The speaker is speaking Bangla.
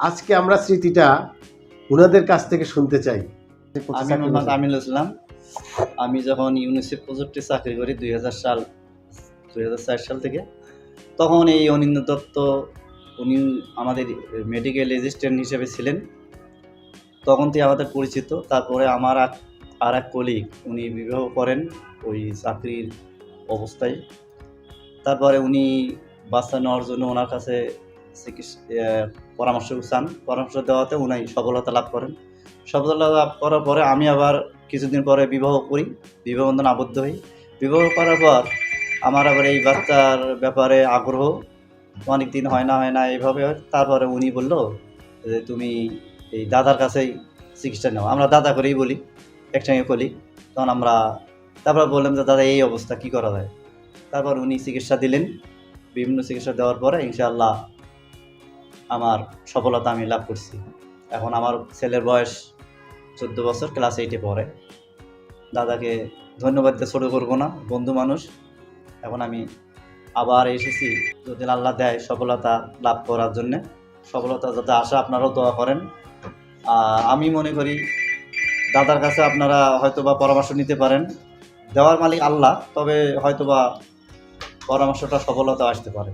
আজকে আমরা স্মৃতিটা ওনাদের কাছ থেকে শুনতে চাই। আমি মোহাম্মদ আমিনুল ইসলাম। আমি যখন ইউনিসেফ প্রজেক্টে চাকরি করি 2004 সাল থেকে, তখন এই অনিন্দ দত্ত উনি আমাদের মেডিকেল অ্যাসিস্ট্যান্ট হিসেবে ছিলেন। তখন থেকে আমাদের পরিচিত। তারপরে আমার আর এক কলিগ উনি বিবাহ করেন ওই চাকরির অবস্থায়। তারপরে উনি বাচ্চা নেওয়ার জন্য ওনার কাছে পরামর্শ চান। পরামর্শ দেওয়াতে উনি সফলতা লাভ করেন। সফলতা লাভ করার পরে আমি আবার কিছুদিন পরে বিবাহ করি, বিবাহ বন্ধনে আবদ্ধ হই। বিবাহ করার পর আমার আবার এই বাচ্চার ব্যাপারে আগ্রহ, অনেক দিন হয় না এইভাবে। তারপরে উনি বলল যে তুমি এই দাদার কাছেই চিকিৎসা নাও। আমরা দাদা করেই বলি, একসঙ্গে করি। তখন তারপর বললাম যে দাদা এই অবস্থা, কী করা যায়? তারপর উনি চিকিৎসা দিলেন। বিভিন্ন চিকিৎসা দেওয়ার পরে ইনশাআল্লাহ আমার সফলতা আমি লাভ করছি। এখন আমার ছেলের বয়স 14 বছর, ক্লাস 8-এ পড়ে। দাদাকে ধন্যবাদ দিয়ে ছোটো করবো না, বন্ধু মানুষ। এখন আমি আবার এসেছি যদি আল্লাহ দেয় সফলতা লাভ করার জন্যে। সফলতা যাতে আসে আপনারাও দোয়া করেন। আমি মনে করি দাদার কাছে আপনারা হয়তোবা পরামর্শ নিতে পারেন। দেওয়ার মালিক আল্লাহ, তবে হয়তোবা পরামর্শটা সফলতা আসতে পারে।